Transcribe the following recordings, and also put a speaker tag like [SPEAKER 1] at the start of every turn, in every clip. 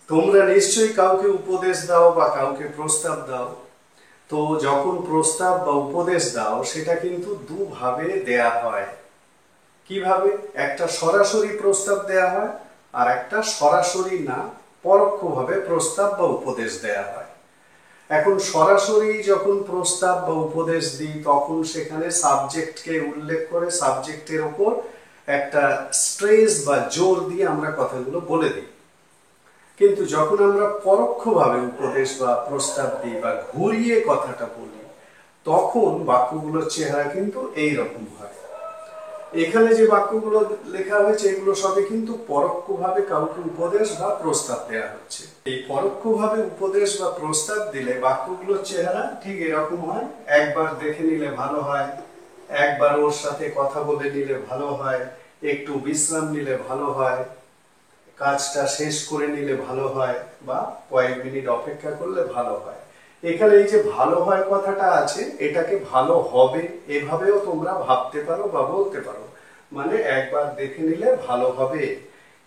[SPEAKER 1] তোমরা নিশ্চয়ই কাউকে উপদেশ দাও বা কাউকে প্রস্তাব দাও। তো যখন প্রস্তাব বা উপদেশ দাও সেটা কিন্তু দুভাবে দেয়া হয়। কিভাবে? একটা সরাসরি প্রস্তাব দেয়া হয়, আর একটা সরাসরি না পরোক্ষভাবে প্রস্তাব বা উপদেশ দেয়া হয়। এখন সরাসরি যখন প্রস্তাব বা উপদেশ দিই তখন সেখানে সাবজেক্টকে উল্লেখ করে সাবজেক্টের উপর একটা স্ট্রেস বা জোর দিয়ে আমরা কথাগুলো বলে দিই। কিন্তু যখন আমরা পরোক্ষভাবে উপদেশ বা প্রস্তাব দিই বা ঘুরিয়ে কথাটা বলি তখন বাক্যগুলোর চেহারা কিন্তু এইরকম হয়। এখানে যে বাক্যগুলো লেখা হয়েছে এগুলো সবই কিন্তু পরোক্ষভাবে কাউকে উপদেশ বা প্রস্তাব দেওয়া হচ্ছে। এই পরোক্ষভাবে উপদেশ বা প্রস্তাব দিলে বাক্যগুলোর চেহারা ঠিক এরকম হয়। একবার দেখে নিলে ভালো হয়, একবার ওর সাথে কথা বলে নিলে ভালো হয়, একটু বিশ্রাম নিলে ভালো হয়, কাজটা শেষ করে নিলে ভালো হয়, বা কয়েক মিনিট অপেক্ষা করলে ভালো হয়। এখানে এই যে ভালো হয় কথাটা আছে, এটাকে ভালো হবে এভাবেও তোমরা ভাবতে পারো বা বলতে পারো। মানে একবার দেখে নিলে ভালো হবে,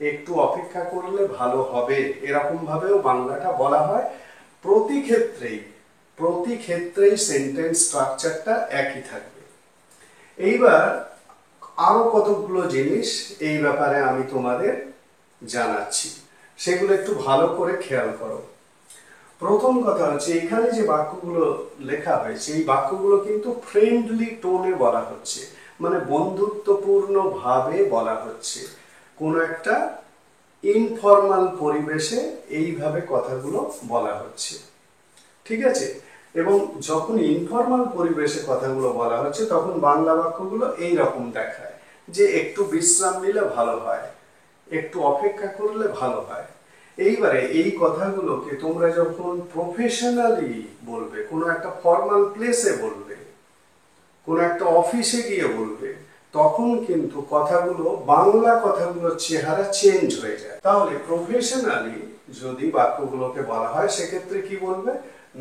[SPEAKER 1] একটু অপেক্ষা করলে ভালো হবে, এরকম ভাবেও বাংলাটা বলা হয়। প্রতি ক্ষেত্রেই সেন্টেন্স স্ট্রাকচারটা একই থাকবে। এইবার আরো কতগুলো জিনিস এই ব্যাপারে আমি তোমাদের জানাচ্ছি, সেগুলো একটু ভালো করে খেয়াল করো। প্রথম কথা হচ্ছে এখানে যে বাক্যগুলো লেখা হয়েছে এই বাক্যগুলো কিন্তু ফ্রেন্ডলি টোনে বলা হচ্ছে, মানে বন্ধুত্বপূর্ণ ভাবে বলা হচ্ছে। কোনো একটা ইনফর্মাল পরিবেশে এইভাবে কথাগুলো বলা হচ্ছে, ঠিক আছে? এবং যখন ইনফর্মাল পরিবেশে কথাগুলো বলা হচ্ছে তখন বাংলা বাক্যগুলো এইরকম দেখায় যে একটু বিশ্রাম নিলে ভালো হয়, একটু অপেক্ষা করলে ভালো হয়। এইবারে এই কথাগুলোকে তোমরা যখন প্রফেশনালি বলবে, কোনো একটা ফর্মাল প্লেসে বলবে, কোনো একটা অফিসে গিয়ে বলবে, তখন কিন্তু কথাগুলো বাংলা কথাগুলোর চেহারা চেঞ্জ হয়ে যায়। তাহলে প্রফেশনালি যদি বাক্যগুলোকে বলা হয় সেক্ষেত্রে কি বলবে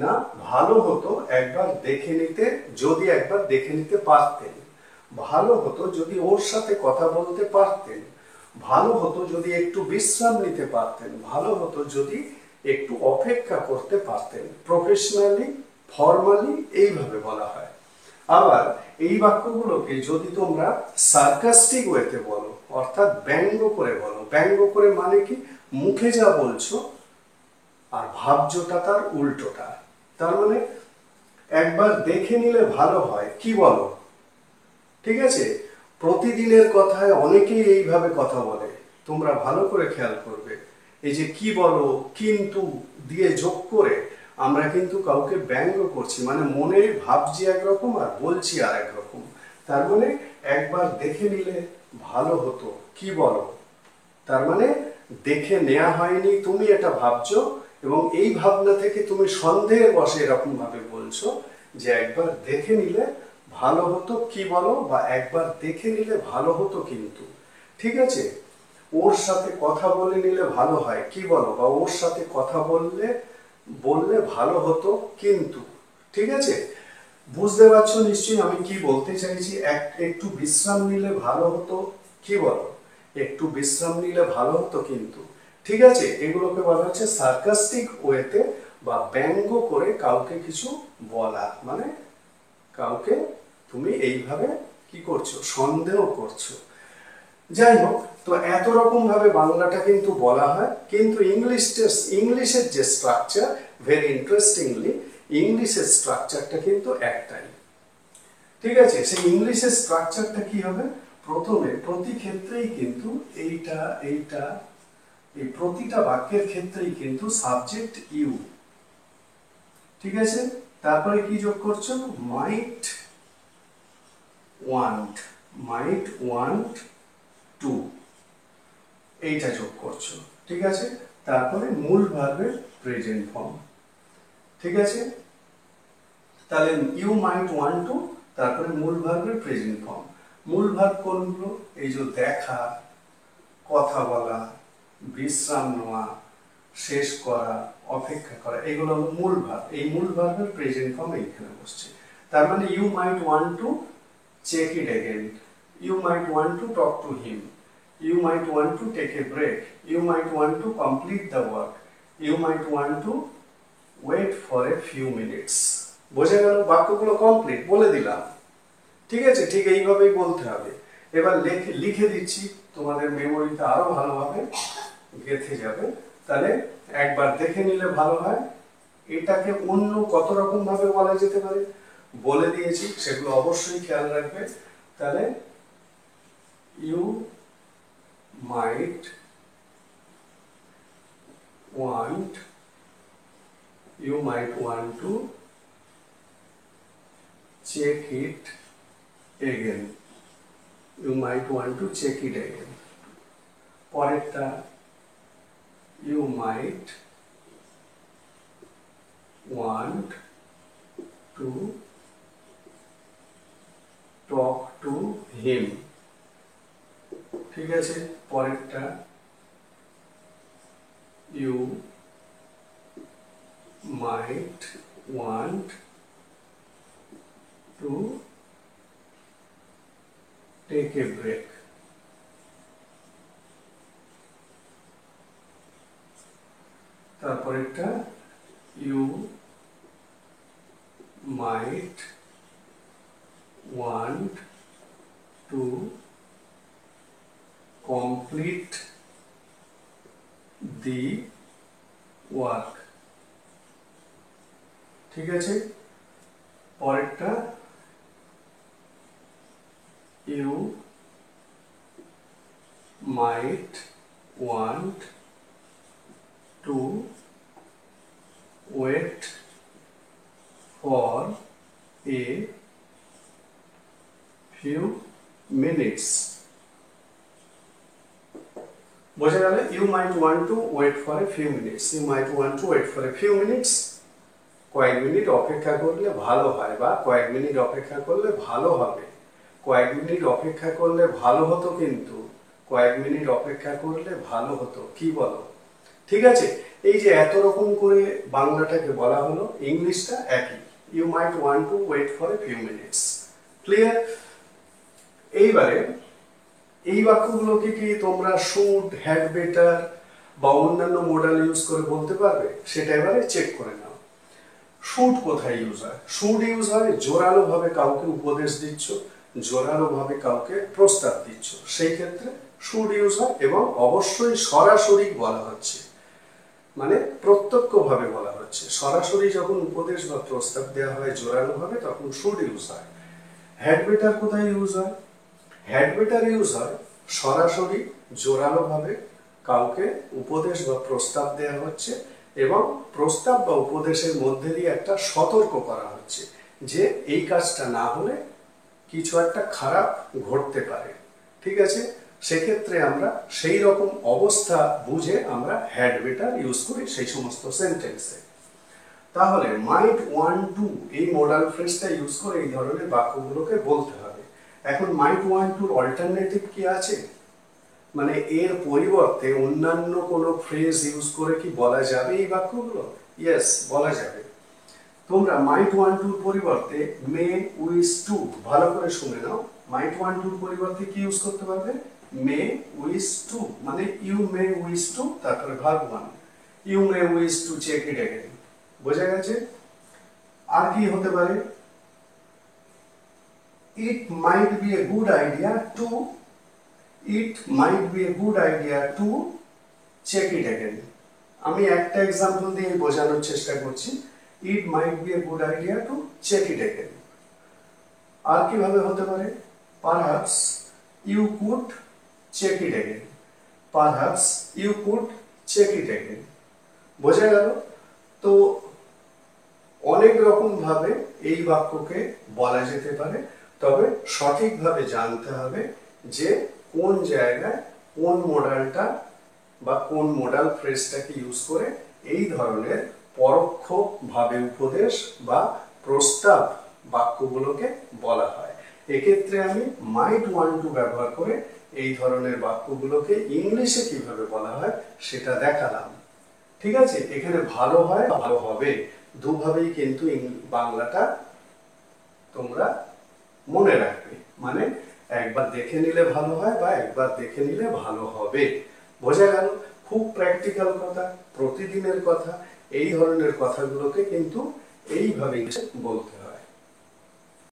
[SPEAKER 1] না, ভালো হতো একবার দেখে নিতে, যদি একবার দেখে নিতে পারতেন, ভালো হতো যদি ওর সাথে কথা বলতে পারতেন, ভালো হতো যদি একটু বিশ্রাম নিতে পারতেন, ভালো হতো যদি একটু অপেক্ষা করতে পারতেন। প্রফেশনালি ফর্মালি এইভাবে বলা হয়। আবার এই বাক্যগুলোকে যদি তোমরা সার্কাস্টিক ওয়েতে বলো, অর্থাৎ ব্যঙ্গ করে বলো, ব্যঙ্গ করে মানে কি, মুখে যা বলছো আর ভাবছোটা তার উল্টোটা। তার মানে একবার দেখে নিলে ভালো হয়, কি বলো? ঠিক আছে? প্রতিদিনের কথায় অনেকেই এইভাবে কথা বলে, তোমরা ভালো করে খেয়াল করবে। এই যে কি বলো, কিন্তু দিয়ে যোগ করে আমরা কিন্তু কাউকে ব্যঙ্গ করছি, মানে মনে ভাবছি একরকম আর বলছি আর একরকম। তার মানে একবার দেখে নিলে ভালো হতো, কি বলো? তার মানে দেখে নেওয়া হয়নি, তুমি এটা ভাবছো, এবং এই ভাবনা থেকে তুমি সন্দেহের বশে এরকম ভাবে বলছো যে একবার দেখে নিলে ভালো হতো, কি বলো? বা একবার দেখে নিলে ভালো হতো কিন্তু। ঠিক আছে? ওর সাথে কথা বলে নিলে ভালো হয়, কি বলো? বা ওর সাথে কথা বললে ভালো হতো কিন্তু। ঠিক আছে? বুঝতে পারছো নিশ্চয়ই আমি কি বলতে চাইছি। একটু বিশ্রাম নিলে ভালো হতো, কি বলো? একটু বিশ্রাম নিলে ভালো হতো কিন্তু। ঠিক আছে? এগুলোকে বলা হচ্ছে সার্কাস্টিক ওয়েতে বা ব্যঙ্গ করে কাউকে কিছু বলা, মানে কাউকে তুমি এইভাবে কি করছো, সন্দেহ করছো। যাই হোক, তো এত রকম ভাবে বাংলাটা কিন্তু বলা হয়, কিন্তু ইংলিশের যে স্ট্রাকচার, ভেরি ইন্টারেস্টিংলি ইংলিশের স্ট্রাকচারটা কিন্তু একটাই। ঠিক আছে? সেই ইংলিশের স্ট্রাকচারটা কি হবে? প্রথমে প্রতি ক্ষেত্রেই কিন্তু এইটা এইটা এই প্রতিটা বাক্যের ক্ষেত্রেই কিন্তু সাবজেক্ট ইউ। ঠিক আছে? তারপরে কি যোগ করছো? মাইট ওয়ান্ট টু, এইটা যোগ করছো। ঠিক আছে? তারপরে মূল ভার্বের প্রেজেন্ট ফর্ম। ঠিক আছে? তাহলে ইউ মাইট ওয়ান্ট টু, তারপরে মূল ভার্বের প্রেজেন্ট ফর্ম। মূল ভার্ব কোনগুলো? এই যে দেখা, কথা বলা, বিশ্রাম নেওয়া, শেষ করা, অপেক্ষা করা, এগুলো হলো মূল ভার্ব। এই মূল ভার্বের প্রেজেন্ট ফর্ম এইখানে বসছে। তার মানে you might want to check it again, you might want to talk to him, you might want to take a break, you might want to complete the work, you might want to wait for a few minutes. বোঝা গেল? বাক্যগুলো complete বলে দিলাম। ঠিক আছে, ঠিক এইভাবেই বলতে হবে। এবার লিখে দিচ্ছি, তোমাদের মেমোরিতে আরো ভালোভাবে গেঁথে যাবে। তাহলে একবার দেখে নিলে ভালো হয়। এটাকে অন্য কত রকম ভাবে বলা যেতে পারে বলে দিয়েছি, সেগুলো অবশ্যই খেয়াল রাখবে। তাহলে you might want to check it again. You might want to check it again. পরেরটা, you might want to talk to him. ঠিক আছে, পরেরটা, you might want to take a break. তারপরেরটা, you might want to complete the work. ঠিক আছে, পরেরটা, you might want to wait for a few minutes. বোঝা গেল? you might want to wait for a few minutes. You might want to wait for a few minutes. কয়েক minute অপেক্ষা করলে ভালো হয়, বা কয়েক মিনিট অপেক্ষা করলে ভালো হবে। কয়েক মিনিট অপেক্ষা করলে ভালো হতো, কিন্তু কয়েক মিনিট অপেক্ষা করলে ভালো হতো, কি বলো? ঠিক আছে, এই যে এত রকম করে বাংলাটাকে বলা হলো, ইংলিশটা একই, you might want to wait for a few minutes. Clear? এইবারে এই বাক্যগুলোকে কি তোমরা শুড, হ্যাড বেটার বা অন্যান্য মডেল ইউজ করে বলতে পারবে? সেটা এবারে চেক করে নাও। শুড কোথায় ইউজ হয়? শুড ইউজ হয় জোরালো ভাবে কাউকে উপদেশ দিচ্ছ, জোরালো ভাবে কাউকে প্রস্তাব দিচ্ছ, সেই ক্ষেত্রে শুড ইউজ হয়, এবং অবশ্যই সরাসরি বলা হচ্ছে, মানে প্রত্যক্ষ ভাবে বলা হচ্ছে। সরাসরি যখন উপদেশ বা প্রস্তাব দেওয়া হয় জোরালো ভাবে, তখন শুড ইউজ হয়। হ্যাড বেটার কোথায় ইউজ হয়? হ্যাড বেটার ইউজ হয় সরাসরি জোরালো ভাবে কাউকে উপদেশ বা প্রস্তাব দেওয়া হচ্ছে, এবং প্রস্তাব বা উপদেশের মধ্যে দিয়ে একটা সতর্ক করা হচ্ছে যে এই কাজটা না হলে কিছু একটা খারাপ ঘটতে পারে। ঠিক আছে, সেক্ষেত্রে আমরা সেই রকম অবস্থা বুঝে আমরা হ্যাড বেটার ইউজ করি সেই সমস্ত সেন্টেন্সে। তাহলে মাইট ওয়ান্ট টু এই মডাল ফ্রেজটা ইউজ করে এই ধরনের বাক্যগুলোকে বলতে হবে। এখন মাইট ওয়ান্ট টুর অল্টারনেটিভ কি আছে? মানে এর পরিবর্তে অন্যান্য কোনো ফ্রেজ ইউজ করে কি বলা যাবে এই বাক্যগুলো? ইয়েস, বলা যাবে। তোমরা মাইট ওয়ান্ট টুর পরিবর্তে মে উইশ টু, ভালো করে শুনে নাও, মাইট ওয়ান্ট টুর পরিবর্তে কি ইউজ করতে পারবে? মে উইশ টু, মানে ইউ মে উইশ টু, তারপরে verb one, you may wish to check it again. বোঝা গেছে? আর কি হতে পারে? It might be a good idea to, it might be a good idea to check it again. আমি একটা এক্সাম্পল দিয়ে বোঝানোর চেষ্টা করছি। it might be a good idea to check it again. আর কিভাবে হতে পারে? perhaps you could check it again. perhaps you could check it again. বোঝা গেল? তো অনেক রকম ভাবে এই বাক্যকে বলা যেতে পারে, তবে সঠিকভাবে জানতে হবে যে কোন জায়গায় কোন মডেলটা বা কোন মডেল ফ্রেজটাকে ইউজ করে এই ধরনের পরোক্ষ ভাবে উপদেশ বা প্রস্তাব বাক্যগুলোকে বলা হয়। এক্ষেত্রে আমি মাইট ওয়ান্ট টু ব্যবহার করে এই ধরনের বাক্যগুলোকে ইংলিশে কিভাবে বলা হয় সেটা দেখালাম। ঠিক আছে, এখানে ভালো হয়, ভালো হবে, দুভাবেই কিন্তু বাংলাটা তোমরা মনে রাখবে। মানে একবার দেখে নিলে ভালো হয় বা একবার দেখে নিলে ভালো হবে। বোঝা গেল? খুব প্র্যাকটিক্যাল কথা, প্রতিদিনের কথা, এই ধরনের কথাগুলোকে কিন্তু এইভাবে বলতে হয়।